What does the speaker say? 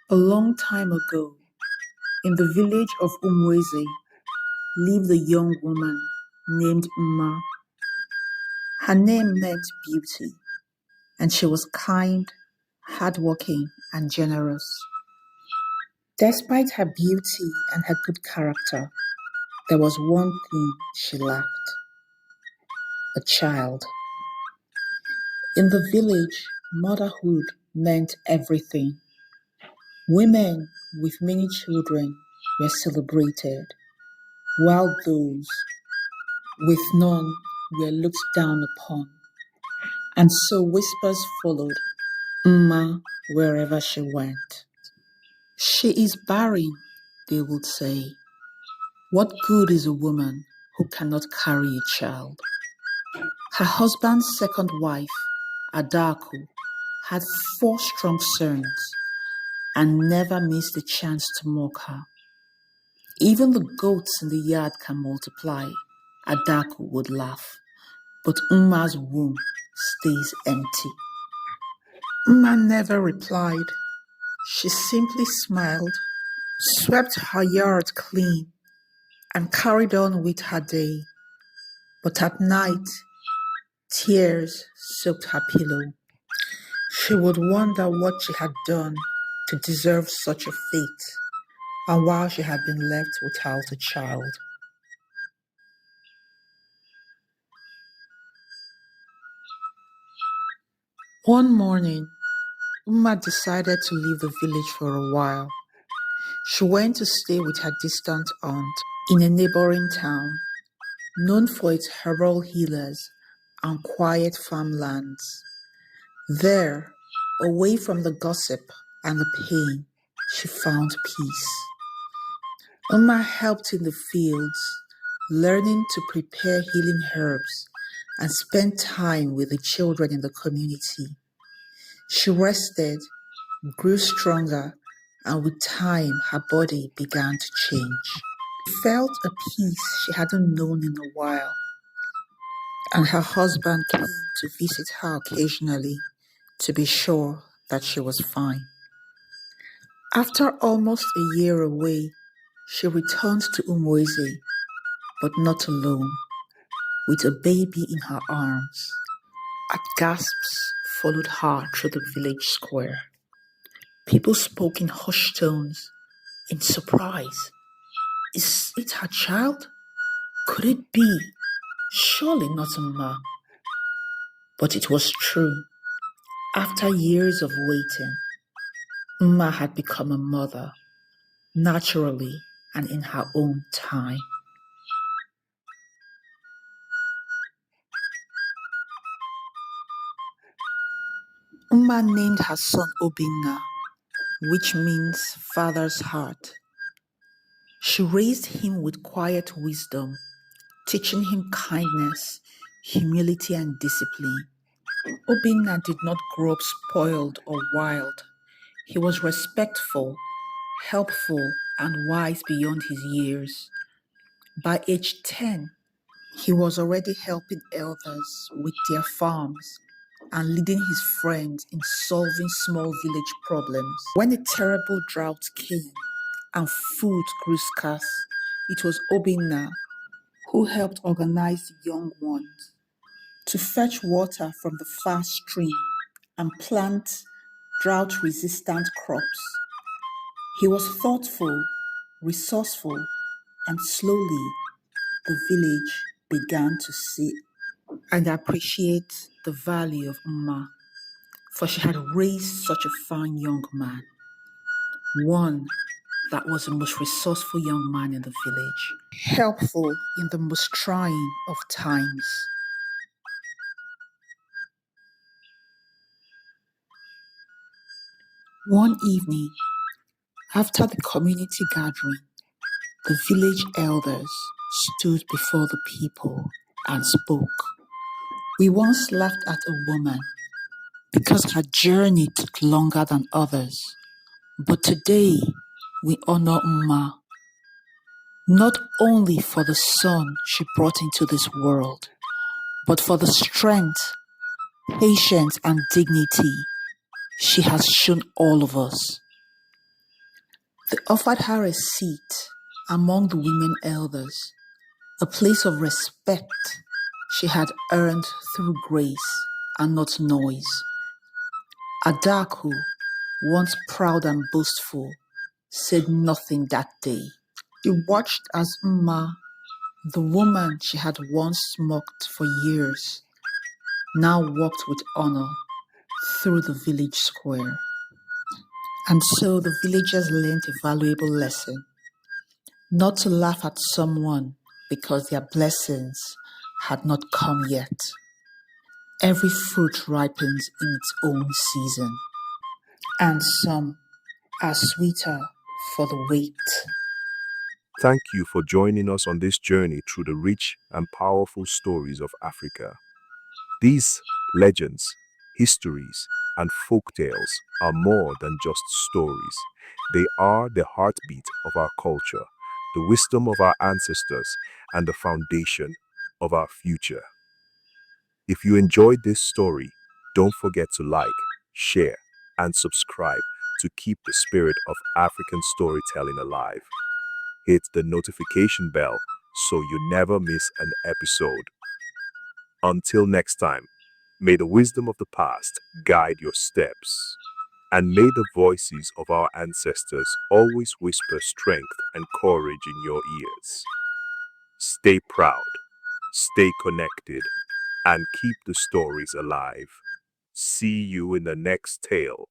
A long time ago, in the village of Umweze, lived a young woman named Nma. Her name meant beauty, and she was kind, hardworking, and generous. Despite her beauty and her good character, there was one thing she lacked: a child. In the village, motherhood meant everything. Women with many children were celebrated, while those with none were looked down upon. And so whispers followed Nma wherever she went. She is barren, they would say. What good is a woman who cannot carry a child? Her husband's second wife, Adaku, had 4 strong sons and never missed a chance to mock her. Even the goats in the yard can multiply, Adaku would laugh, but Nma's womb stays empty. Nma never replied. She simply smiled, swept her yard clean, and carried on with her day. But at night, tears soaked her pillow. She would wonder what she had done to deserve such a fate, and why she had been left without a child. One morning, Nma decided to leave the village for a while. She went to stay with her distant aunt in a neighboring town, known for its herbal healers and quiet farmlands. There, away from the gossip and the pain, she found peace. Nma helped in the fields, learning to prepare healing herbs and spend time with the children in the community. She rested, grew stronger, and with time her body began to change. She felt a peace she hadn't known in a while, and her husband came to visit her occasionally to be sure that she was fine. After almost a year away, she returned to Umweze, but not alone, with a baby in her arms. Gasps followed her through the village square. People spoke in hushed tones, in surprise. Is it her child? Could it be? Surely not Nma. But it was true. After years of waiting, Nma had become a mother, naturally and in her own time. Nma named her son Obinna, which means father's heart. She raised him with quiet wisdom, teaching him kindness, humility, and discipline. Obinna did not grow up spoiled or wild. He was respectful, helpful, and wise beyond his years. By age 10, he was already helping elders with their farms and leading his friends in solving small village problems. When a terrible drought came and food grew scarce, it was Obinna who helped organize the young ones to fetch water from the far stream and plant drought-resistant crops. He was thoughtful, resourceful, and slowly the village began to see and appreciate the value of Nma, for she had raised such a fine young man, one that was the most resourceful young man in the village, helpful in the most trying of times. One evening, after the community gathering, the village elders stood before the people and spoke. We once laughed at a woman because her journey took longer than others, but today we honor Nma, not only for the son she brought into this world, but for the strength, patience, and dignity she has shown all of us. They offered her a seat among the women elders, a place of respect she had earned through grace and not noise. Adaku, once proud and boastful, said nothing that day. He watched as Nma, the woman she had once mocked for years, now walked with honor through the village square. And so the villagers learned a valuable lesson: not to laugh at someone because their blessings had not come yet. Every fruit ripens in its own season, and some are sweeter for the wait. Thank you for joining us on this journey through the rich and powerful stories of Africa. These legends, histories, and folk tales are more than just stories. They are the heartbeat of our culture, the wisdom of our ancestors, and the foundation of our future. If you enjoyed this story, don't forget to like, share, and subscribe to keep the spirit of African storytelling alive. Hit the notification bell so you never miss an episode. Until next time, may the wisdom of the past guide your steps, and may the voices of our ancestors always whisper strength and courage in your ears. Stay proud, stay connected, and keep the stories alive. See you in the next tale.